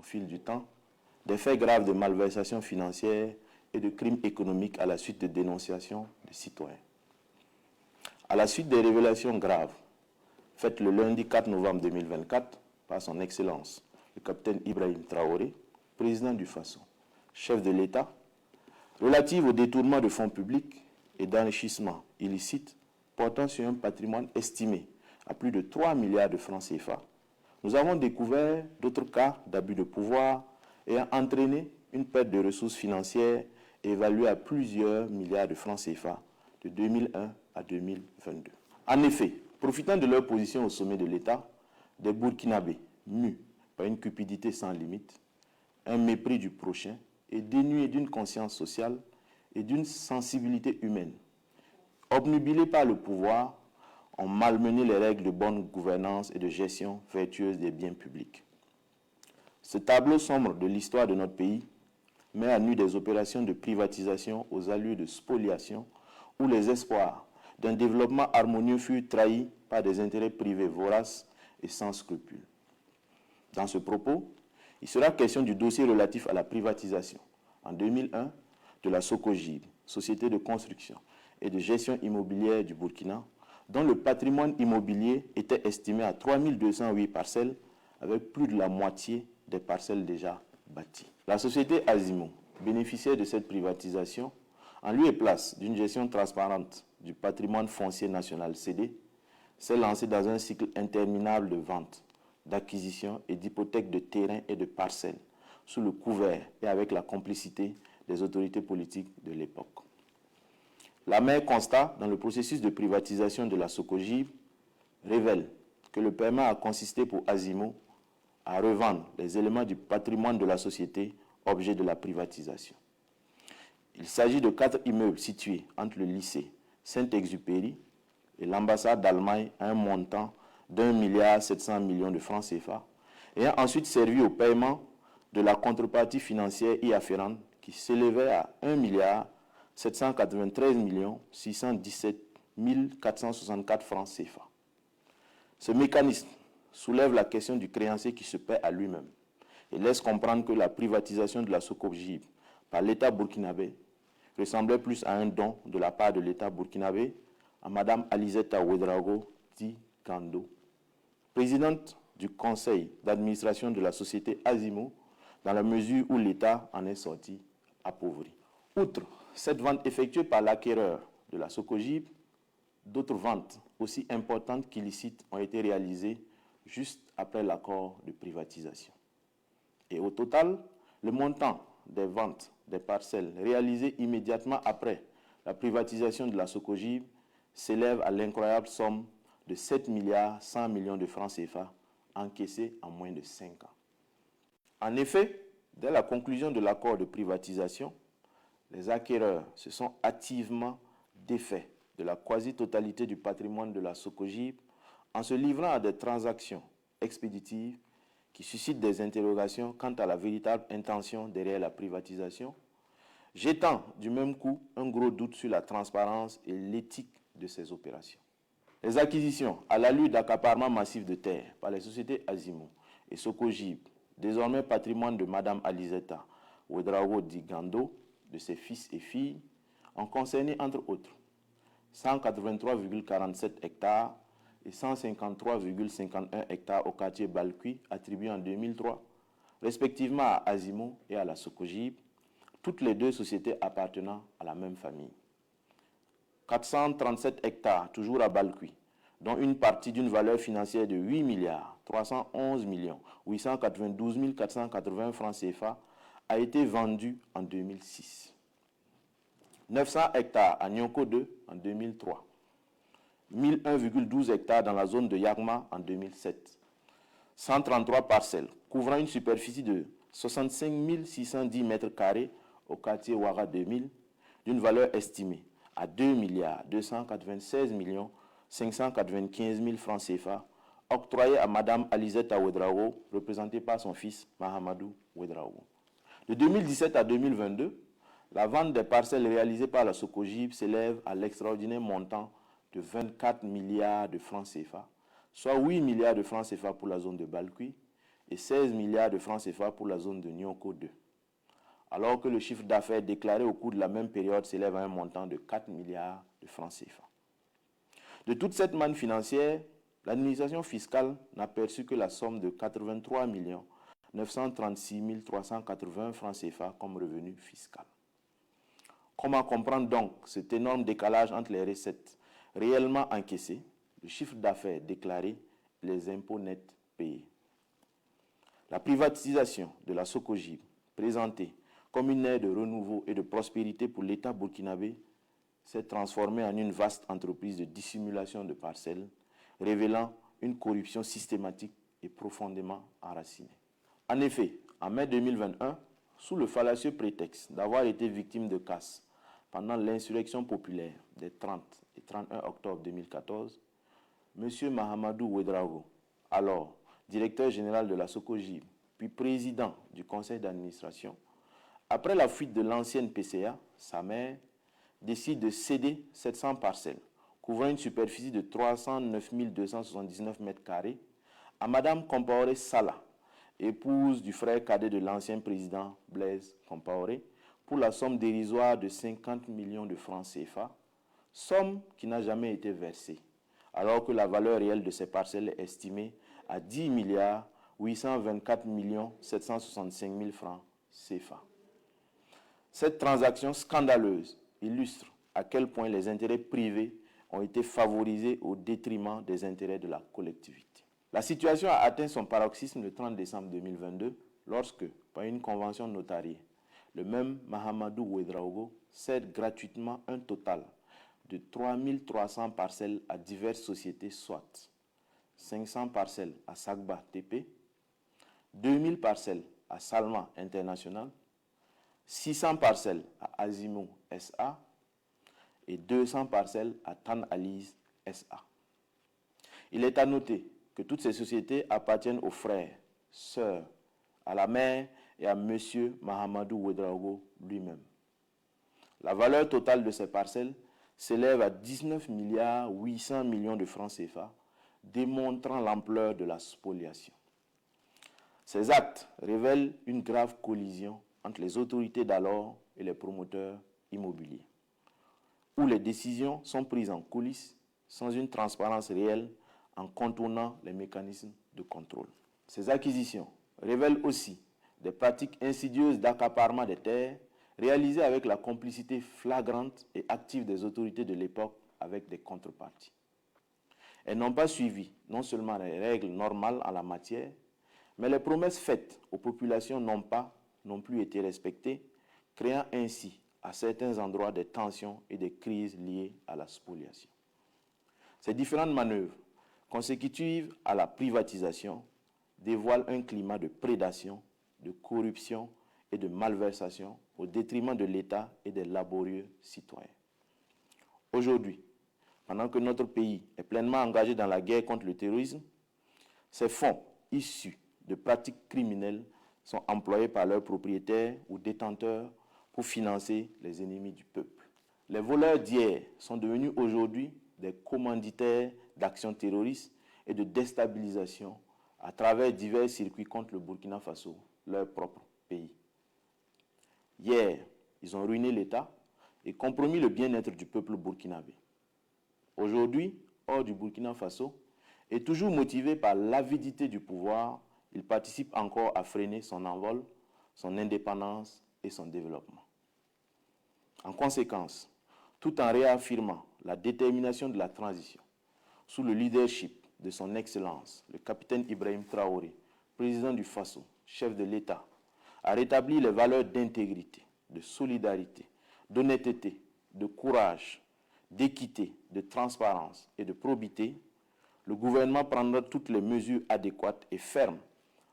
fil du temps, des faits graves de malversation financière et de crimes économiques à la suite de dénonciations de citoyens. À la suite des révélations graves faites le lundi 4 novembre 2024 par son Excellence, le capitaine Ibrahim Traoré, président du Faso, chef de l'État, relatives au détournement de fonds publics et d'enrichissement illicite portant sur un patrimoine estimé à plus de 3 milliards de francs CFA, nous avons découvert d'autres cas d'abus de pouvoir ayant entraîné une perte de ressources financières évaluée à plusieurs milliards de francs CFA de 2001 à 2022. En effet, profitant de leur position au sommet de l'État, des Burkinabés mus par une cupidité sans limite, un mépris du prochain et dénués d'une conscience sociale et d'une sensibilité humaine, obnubilés par le pouvoir, ont malmené les règles de bonne gouvernance et de gestion vertueuse des biens publics. Ce tableau sombre de l'histoire de notre pays met à nu des opérations de privatisation aux allures de spoliation où les espoirs d'un développement harmonieux furent trahis par des intérêts privés voraces et sans scrupules. Dans ce propos, il sera question du dossier relatif à la privatisation, en 2001, de la Socogib, Société de construction et de gestion immobilière du Burkina, dont le patrimoine immobilier était estimé à 3208 parcelles, avec plus de la moitié des parcelles déjà bâties. La société Azimo, bénéficiaire de cette privatisation, en lieu et place d'une gestion transparente du patrimoine foncier national cédé, s'est lancée dans un cycle interminable de ventes, d'acquisition et d'hypothèques de terrains et de parcelles, sous le couvert et avec la complicité des autorités politiques de l'époque. L'amer constat dans le processus de privatisation de la Socogib révèle que le paiement a consisté pour Azimo à revendre les éléments du patrimoine de la société, objet de la privatisation. Il s'agit de 4 immeubles situés entre le lycée Saint-Exupéry et l'ambassade d'Allemagne à un montant d'1,7 milliard de francs CFA, ayant ensuite servi au paiement de la contrepartie financière y afférente qui s'élevait à 1,793 617 464 francs CFA. Ce mécanisme soulève la question du créancier qui se paie à lui-même et laisse comprendre que la privatisation de la Socogib par l'État burkinabé ressemblait plus à un don de la part de l'État burkinabé à Mme Alizeta Ouedraogo dit Gando, présidente du conseil d'administration de la société Azimo, dans la mesure où l'État en est sorti appauvri. Outre cette vente effectuée par l'acquéreur de la Socogib, d'autres ventes aussi importantes qu'illicites ont été réalisées juste après l'accord de privatisation. Et au total, le montant des ventes des parcelles réalisées immédiatement après la privatisation de la Socogib s'élève à l'incroyable somme de 7 milliards 100 millions de francs CFA encaissés en moins de 5 ans. En effet, dès la conclusion de l'accord de privatisation, les acquéreurs se sont hâtivement défaits de la quasi-totalité du patrimoine de la Socogib en se livrant à des transactions expéditives qui suscitent des interrogations quant à la véritable intention derrière la privatisation, jetant du même coup un gros doute sur la transparence et l'éthique de ces opérations. Les acquisitions à l'allure d'accaparement massif de terres par les sociétés Azimo et Socogib, désormais patrimoine de Mme Alizeta Ouedraogo di Gando, de ses fils et filles, ont concerné entre autres 183,47 hectares et 153,51 hectares au quartier Balkui, attribués en 2003, respectivement à Azimo et à la Socogib, toutes les deux sociétés appartenant à la même famille. 437 hectares, toujours à Balkui, dont une partie d'une valeur financière de 8 milliards 311 892 480 francs CFA, a été vendue en 2006. 900 hectares à Nyonko 2 en 2003. 1001,12 hectares dans la zone de Yagma en 2007. 133 parcelles couvrant une superficie de 65 610 mètres carrés au quartier Ouara 2000, d'une valeur estimée à 2 milliards 296 595 000 francs CFA, octroyée à Mme Alizeta Ouedraogo, représentée par son fils Mahamadou Ouedraogo. De 2017 à 2022, la vente des parcelles réalisées par la Socogib s'élève à l'extraordinaire montant de 24 milliards de francs CFA, soit 8 milliards de francs CFA pour la zone de Balkui et 16 milliards de francs CFA pour la zone de Nyoko 2, alors que le chiffre d'affaires déclaré au cours de la même période s'élève à un montant de 4 milliards de francs CFA. De toute cette manne financière, l'administration fiscale n'a perçu que la somme de 83 936 380 francs CFA comme revenu fiscal. Comment comprendre donc cet énorme décalage entre les recettes réellement encaissées, le chiffre d'affaires déclaré et les impôts nets payés? La privatisation de la Socogib, présentée comme une ère de renouveau et de prospérité pour l'État burkinabé, s'est transformée en une vaste entreprise de dissimulation de parcelles, révélant une corruption systématique et profondément enracinée. En effet, en mai 2021, sous le fallacieux prétexte d'avoir été victime de casse pendant l'insurrection populaire des 30 et 31 octobre 2014, M. Mahamadou Ouedraogo, alors directeur général de la Socogib, puis président du conseil d'administration, après la fuite de l'ancienne PCA, sa mère décide de céder 700 parcelles, couvrant une superficie de 309 279 m², à Mme Compaoré Sala, épouse du frère cadet de l'ancien président Blaise Compaoré, pour la somme dérisoire de 50 millions de francs CFA, somme qui n'a jamais été versée, alors que la valeur réelle de ces parcelles est estimée à 10 milliards 824 765 000 francs CFA. Cette transaction scandaleuse illustre à quel point les intérêts privés ont été favorisés au détriment des intérêts de la collectivité. La situation a atteint son paroxysme le 30 décembre 2022 lorsque, par une convention notariée, le même Mahamadou Ouedraogo cède gratuitement un total de 3300 parcelles à diverses sociétés, soit 500 parcelles à Sagba TP, 2000 parcelles à Salma International, 600 parcelles à Azimo SA et 200 parcelles à Tan Alize SA. Il est à noter que toutes ces sociétés appartiennent aux frères, sœurs, à la mère et à M. Mahamadou Ouedraogo lui-même. La valeur totale de ces parcelles s'élève à 19 milliards 800 millions de francs CFA, démontrant l'ampleur de la spoliation. Ces actes révèlent une grave collision entre les autorités d'alors et les promoteurs immobiliers, où les décisions sont prises en coulisses sans une transparence réelle en contournant les mécanismes de contrôle. Ces acquisitions révèlent aussi des pratiques insidieuses d'accaparement des terres réalisées avec la complicité flagrante et active des autorités de l'époque avec des contreparties. Elles n'ont pas suivi non seulement les règles normales en la matière, mais les promesses faites aux populations n'ont pas non plus été respectées, créant ainsi à certains endroits des tensions et des crises liées à la spoliation. Ces différentes manœuvres consécutives à la privatisation dévoilent un climat de prédation, de corruption et de malversation au détriment de l'État et des laborieux citoyens. Aujourd'hui, pendant que notre pays est pleinement engagé dans la guerre contre le terrorisme, ces fonds issus de pratiques criminelles sont employés par leurs propriétaires ou détenteurs pour financer les ennemis du peuple. Les voleurs d'hier sont devenus aujourd'hui des commanditaires d'actions terroristes et de déstabilisation à travers divers circuits contre le Burkina Faso, leur propre pays. Hier, ils ont ruiné l'État et compromis le bien-être du peuple burkinabé. Aujourd'hui, hors du Burkina Faso, et toujours motivé par l'avidité du pouvoir, il participe encore à freiner son envol, son indépendance et son développement. En conséquence, tout en réaffirmant la détermination de la transition, sous le leadership de son Excellence, le capitaine Ibrahim Traoré, président du Faso, chef de l'État, a rétabli les valeurs d'intégrité, de solidarité, d'honnêteté, de courage, d'équité, de transparence et de probité. Le gouvernement prendra toutes les mesures adéquates et fermes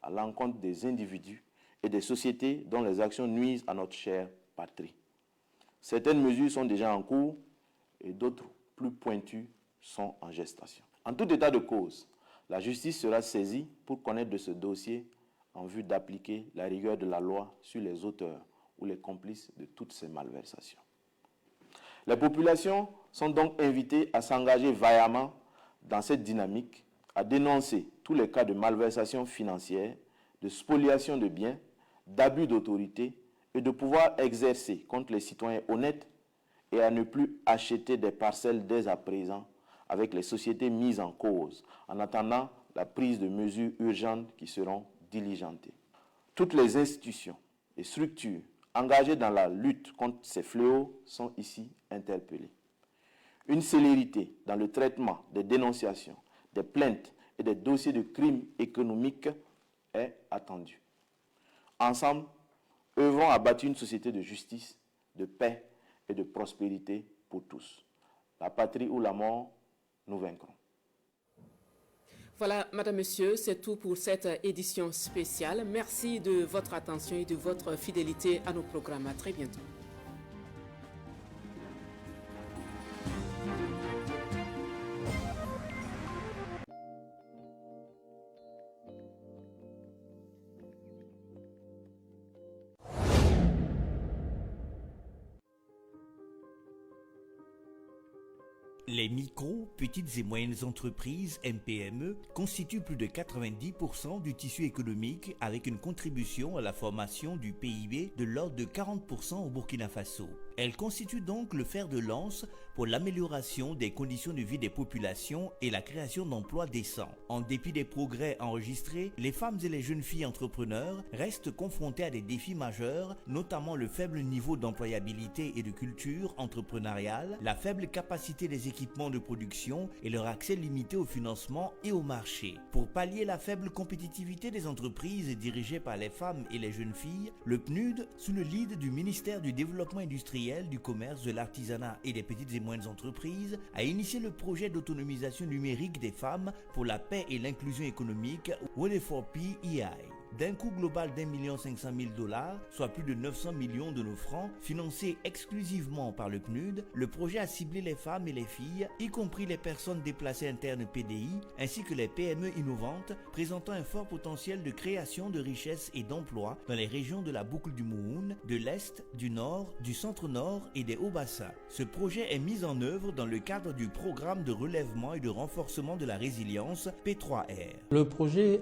à l'encontre des individus et des sociétés dont les actions nuisent à notre chère patrie. Certaines mesures sont déjà en cours et d'autres plus pointues sont en gestation. En tout état de cause, la justice sera saisie pour connaître de ce dossier en vue d'appliquer la rigueur de la loi sur les auteurs ou les complices de toutes ces malversations. Les populations sont donc invitées à s'engager vaillamment dans cette dynamique, à dénoncer tous les cas de malversation financière, de spoliation de biens, d'abus d'autorité et de pouvoir exercer contre les citoyens honnêtes et à ne plus acheter des parcelles dès à présent avec les sociétés mises en cause, en attendant la prise de mesures urgentes qui seront diligentées. Toutes les institutions et structures engagées dans la lutte contre ces fléaux sont ici interpellées. Une célérité dans le traitement des dénonciations, des plaintes et des dossiers de crimes économiques est attendue. Ensemble, œuvrons à bâtir une société de justice, de paix et de prospérité pour tous. La patrie ou la mort, nous vaincrons. Voilà, Madame, Monsieur, c'est tout pour cette édition spéciale. Merci de votre attention et de votre fidélité à nos programmes. À très bientôt. Les micro, petites et moyennes entreprises, MPME, constituent plus de 90% du tissu économique avec une contribution à la formation du PIB de l'ordre de 40% au Burkina Faso. Elles constituent donc le fer de lance pour l'amélioration des conditions de vie des populations et la création d'emplois décents. En dépit des progrès enregistrés, les femmes et les jeunes filles entrepreneurs restent confrontées à des défis majeurs, notamment le faible niveau d'employabilité et de culture entrepreneuriale, la faible capacité des équipements de production et leur accès limité au financement et au marché. Pour pallier la faible compétitivité des entreprises dirigées par les femmes et les jeunes filles, le PNUD, sous le lead du ministère du Développement industriel, du commerce, de l'artisanat et des petites et moyennes entreprises, a initié le projet d'autonomisation numérique des femmes pour la paix et l'inclusion économique WOD4PEI. D'un coût global $1,5 million, soit plus de 900 millions de nos francs, financé exclusivement par le PNUD, le projet a ciblé les femmes et les filles, y compris les personnes déplacées internes PDI, ainsi que les PME innovantes, présentant un fort potentiel de création de richesses et d'emplois dans les régions de la boucle du Mouhoun, de l'Est, du Nord, du Centre-Nord et des Hauts-Bassins. Ce projet est mis en œuvre dans le cadre du programme de relèvement et de renforcement de la résilience P3R. Le projet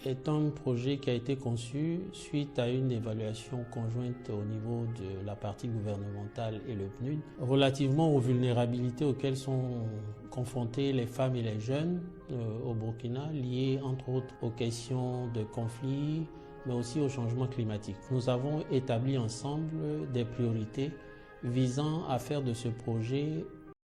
est un projet qui a été conçu suite à une évaluation conjointe au niveau de la partie gouvernementale et le PNUD relativement aux vulnérabilités auxquelles sont confrontées les femmes et les jeunes au Burkina, liées entre autres aux questions de conflits, mais aussi au changement climatique. Nous avons établi ensemble des priorités visant à faire de ce projet